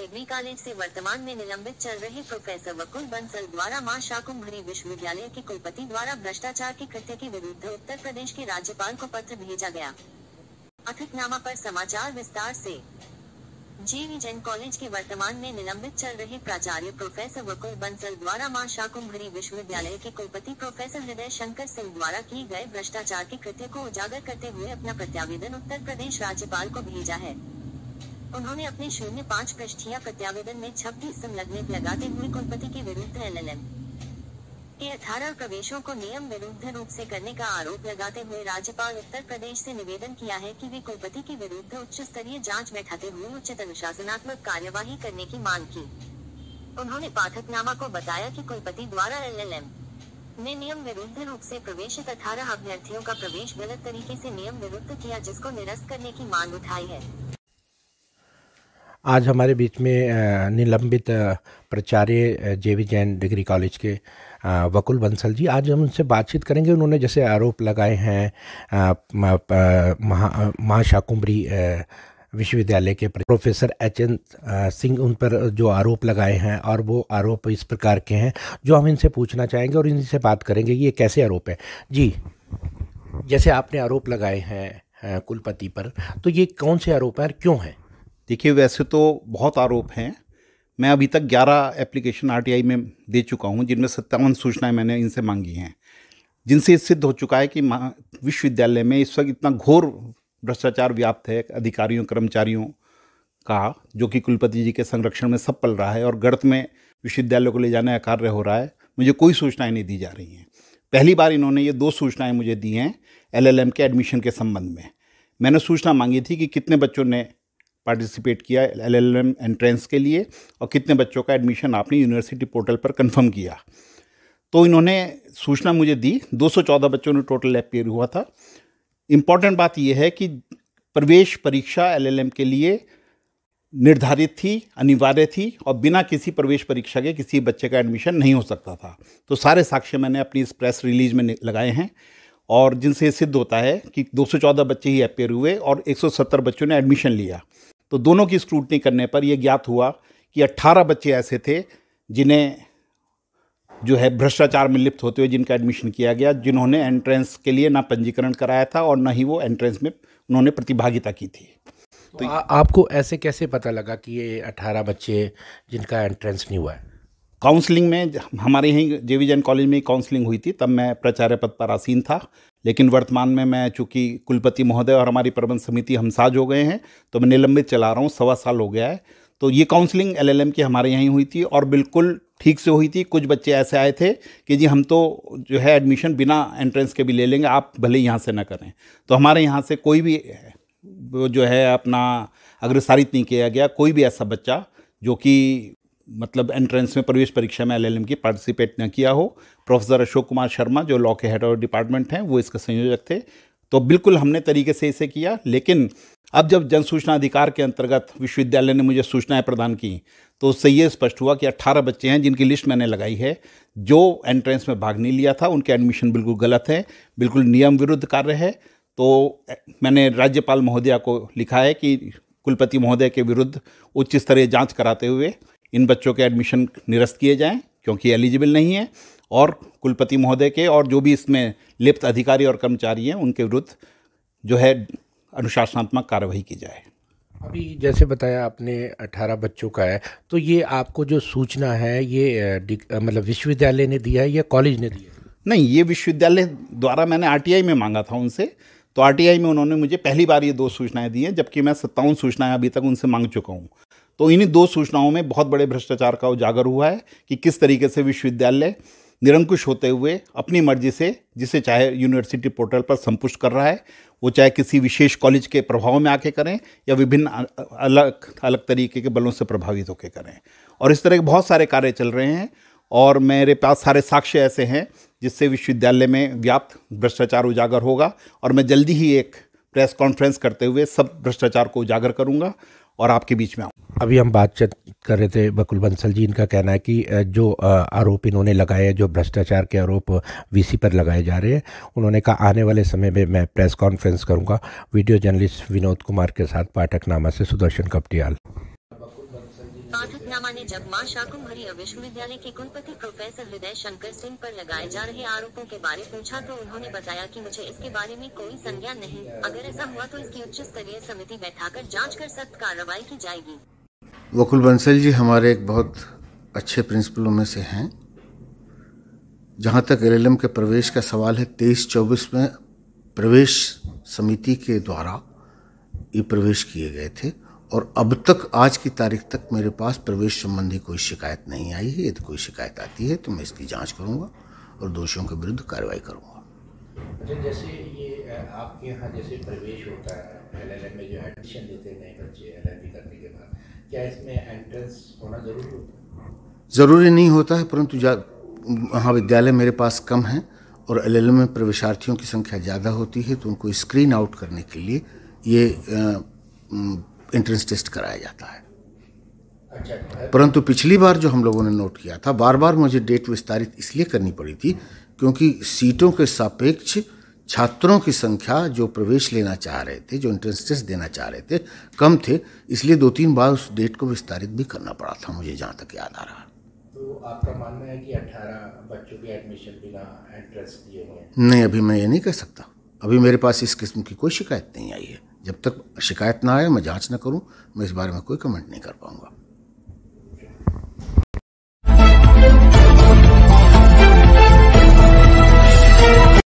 Degree college से वर्तमान में निलंबित चल रहे प्रोफेसर वकुल बंसल द्वारा मां शाकुंभरी विश्वविद्यालय के कुलपति द्वारा भ्रष्टाचार के कृत्य के विरुद्ध उत्तर प्रदेश के राज्यपाल को पत्र भेजा गया। अथितनामा पर समाचार विस्तार से। जेवी जैन कॉलेज के वर्तमान में निलंबित चल रहे प्राचार्य प्रोफेसर वकुल बंसल द्वारा मां शाकुंभरी विश्वविद्यालय के कुलपति प्रोफेसर हृदय शंकर सिंह द्वारा किए गए भ्रष्टाचार के कृत्य को उजागर करते हुए अपना प्रत्यावेदन उत्तर प्रदेश राज्यपाल को भेजा है। उन्होंने अपने 05 पृष्ठीय प्रत्यावेदन में 26 संलग्न लगाते हुए कुलपति के विरुद्ध LLM के 18 प्रवेशों को नियम विरुद्ध रूप से करने का आरोप लगाते हुए राज्यपाल उत्तर प्रदेश से निवेदन किया है कि वे कुलपति के विरुद्ध उच्च स्तरीय जांच बैठाते हुए उचित अनुशासनात्मक कार्यवाही करने की मांग की। उन्होंने पाठकनामा को बताया कि कुलपति द्वारा LLM ने नियम विरुद्ध रूप से प्रवेशित 18 अभ्यर्थियों का प्रवेश गलत तरीके से नियम विरुद्ध किया, जिसको निरस्त करने की मांग उठाई है। आज हमारे बीच में निलंबित प्राचार्य जेवी जैन डिग्री कॉलेज के वकुल बंसल जी, आज हम उनसे बातचीत करेंगे। उन्होंने जैसे आरोप लगाए हैं मां शाकुंभरी विश्वविद्यालय के प्रोफेसर HN सिंह, उन पर जो आरोप लगाए हैं और वो आरोप इस प्रकार के हैं जो हम इनसे पूछना चाहेंगे और इनसे बात करेंगे ये कैसे आरोप है। जी, जैसे आपने आरोप लगाए हैं कुलपति पर, तो ये कौन से आरोप हैं और क्यों हैं? देखिए, वैसे तो बहुत आरोप हैं। मैं अभी तक 11 एप्लीकेशन RTI में दे चुका हूं, जिनमें 57 सूचनाएं मैंने इनसे मांगी हैं, जिनसे सिद्ध हो चुका है कि विश्वविद्यालय में इस वक्त इतना घोर भ्रष्टाचार व्याप्त है अधिकारियों कर्मचारियों का, जो कि कुलपति जी के संरक्षण में सब पल रहा है और गर्त में विश्वविद्यालय को ले जाने का कार्य हो रहा है। मुझे कोई सूचनाएँ नहीं दी जा रही हैं। पहली बार इन्होंने ये 2 सूचनाएँ मुझे दी हैं LLM के एडमिशन के संबंध में। मैंने सूचना मांगी थी कि कितने बच्चों ने पार्टिसिपेट किया LLM एंट्रेंस के लिए और कितने बच्चों का एडमिशन आपने यूनिवर्सिटी पोर्टल पर कंफर्म किया। तो इन्होंने सूचना मुझे दी, 214 बच्चों ने टोटल अपीयर हुआ था। इम्पॉर्टेंट बात यह है कि प्रवेश परीक्षा LLM के लिए निर्धारित थी, अनिवार्य थी और बिना किसी प्रवेश परीक्षा के किसी बच्चे का एडमिशन नहीं हो सकता था। तो सारे साक्ष्य मैंने अपनी इस प्रेस रिलीज में लगाए हैं और जिनसे सिद्ध होता है कि 214 बच्चे ही अपीयर हुए और 170 बच्चों ने एडमिशन लिया। तो दोनों की स्क्रूटनी करने पर यह ज्ञात हुआ कि 18 बच्चे ऐसे थे जिन्हें जो है भ्रष्टाचार में लिप्त होते हुए जिनका एडमिशन किया गया, जिन्होंने एंट्रेंस के लिए ना पंजीकरण कराया था और ना ही वो एंट्रेंस में उन्होंने प्रतिभागिता की थी। तो आपको ऐसे कैसे पता लगा कि ये 18 बच्चे जिनका एंट्रेंस नहीं हुआ है? काउंसलिंग में हमारे यहीं जेवी जैन कॉलेज में काउंसलिंग हुई थी, तब मैं प्राचार्य पद पर आसीन था। लेकिन वर्तमान में मैं चूँकि कुलपति महोदय और हमारी प्रबंध समिति हम साझ हो गए हैं, तो मैं निलंबित चला रहा हूँ, 1.25 साल हो गया है। तो ये काउंसलिंग LLM की हमारे यहीं हुई थी और बिल्कुल ठीक से हुई थी। कुछ बच्चे ऐसे आए थे कि जी हम तो जो है एडमिशन बिना एंट्रेंस के भी ले लेंगे, आप भले यहाँ से ना करें। तो हमारे यहाँ से कोई भी जो है अपना अग्रसारित नहीं किया गया, कोई भी ऐसा बच्चा जो कि मतलब एंट्रेंस में प्रवेश परीक्षा में LLM की पार्टिसिपेट न किया हो। प्रोफेसर अशोक कुमार शर्मा जो लॉ के हेड ऑफ डिपार्टमेंट हैं, वो इसके संयोजक थे। तो बिल्कुल हमने तरीके से इसे किया। लेकिन अब जब जन सूचना अधिकार के अंतर्गत विश्वविद्यालय ने मुझे सूचनाएं प्रदान की, तो उससे ये स्पष्ट हुआ कि 18 बच्चे हैं जिनकी लिस्ट मैंने लगाई है, जो एंट्रेंस में भाग नहीं लिया था, उनके एडमिशन बिल्कुल गलत है, बिल्कुल नियम विरुद्ध कार्य है। तो मैंने राज्यपाल महोदया को लिखा है कि कुलपति महोदय के विरुद्ध उच्च स्तरीय जाँच कराते हुए इन बच्चों के एडमिशन निरस्त किए जाएं, क्योंकि एलिजिबल नहीं है, और कुलपति महोदय के और जो भी इसमें लिप्त अधिकारी और कर्मचारी हैं उनके विरुद्ध जो है अनुशासनात्मक कार्रवाई की जाए। अभी जैसे बताया आपने 18 बच्चों का है, तो ये आपको जो सूचना है ये मतलब विश्वविद्यालय ने दिया है या कॉलेज ने दिया है? नहीं, ये विश्वविद्यालय द्वारा मैंने RTI में मांगा था उनसे, तो RTI में उन्होंने मुझे पहली बार ये 2 सूचनाएं दी हैं, जबकि मैं 57 सूचनाएं अभी तक उनसे मांग चुका हूँ। तो इन्हीं 2 सूचनाओं में बहुत बड़े भ्रष्टाचार का उजागर हुआ है कि किस तरीके से विश्वविद्यालय निरंकुश होते हुए अपनी मर्जी से जिसे चाहे यूनिवर्सिटी पोर्टल पर संपुष्ट कर रहा है, वो चाहे किसी विशेष कॉलेज के प्रभाव में आके करें या विभिन्न अलग अलग तरीके के बलों से प्रभावित होकर करें। और इस तरह के बहुत सारे कार्य चल रहे हैं और मेरे पास सारे साक्ष्य ऐसे हैं जिससे विश्वविद्यालय में व्याप्त भ्रष्टाचार उजागर होगा। और मैं जल्दी ही एक प्रेस कॉन्फ्रेंस करते हुए सब भ्रष्टाचार को उजागर करूंगा और आपके बीच में आऊँ। अभी हम बातचीत कर रहे थे वकुल बंसल जी, इनका कहना है कि जो आरोप इन्होंने लगाए, जो भ्रष्टाचार के आरोप VC पर लगाए जा रहे हैं, उन्होंने कहा आने वाले समय में मैं प्रेस कॉन्फ्रेंस करूंगा। वीडियो जर्नलिस्ट विनोद कुमार के साथ पाठकनामा से सुदर्शन कपटियाल। वकुल बंसल जी पाठकनामा ने जब मां शाकुंभरी विश्वविद्यालय के कुलपति प्रोफेसर हृदय शंकर सिंह पर लगाए जा रहे आरोपों के बारे पूछा तो उन्होंने बताया कि मुझे इसके बारे में कोई संज्ञान नहीं, अगर ऐसा हुआ तो इसकी उच्च स्तरीय समिति बैठाकर जांच कर सख्त कार्रवाई की जाएगी। वकुल बंसल जी हमारे एक बहुत अच्छे प्रिंसिपलों में से हैं। जहाँ तक एलएलएम के प्रवेश का सवाल है, 23-24 में प्रवेश समिति के द्वारा ये प्रवेश किए गए थे और अब तक आज की तारीख तक मेरे पास प्रवेश संबंधी कोई शिकायत नहीं आई है। यदि कोई शिकायत आती है तो मैं इसकी जांच करूंगा और दोषियों के विरुद्ध कार्रवाई करूंगा। अच्छा, जैसे ये आपके यहाँ जैसे प्रवेश होता है एलएलएम में, जो एडमिशन देते हैं नए बच्चे एलएलबी करने के बाद, क्या इसमें एंट्रेंस होना जरूरी होता है? ज़रूरी नहीं होता है, परंतु महाविद्यालय मेरे पास कम है और एलएलएम में प्रवेशार्थियों की संख्या ज़्यादा होती है तो उनको स्क्रीन आउट करने के लिए ये एंट्रेंस टेस्ट कराया जाता है। अच्छा, परंतु पिछली बार जो हम लोगों ने नोट किया था, बार बार मुझे डेट विस्तारित इसलिए करनी पड़ी थी क्योंकि सीटों के सापेक्ष छात्रों की संख्या जो प्रवेश लेना चाह रहे थे, जो एंट्रेंस टेस्ट देना चाह रहे थे, कम थे, इसलिए 2-3 बार उस डेट को विस्तारित भी करना पड़ा था, मुझे जहाँ तक याद आ रहा है। तो आपका मानना है कि 18 बच्चों की एडमिशन बिना एंट्रेंस दिए हुए हैं? नहीं, अभी मैं ये नहीं कह सकता। अभी मेरे पास इस किस्म की कोई शिकायत नहीं आई है। जब तक शिकायत ना आए, मैं जांच न करूं, मैं इस बारे में कोई कमेंट नहीं कर पाऊंगा।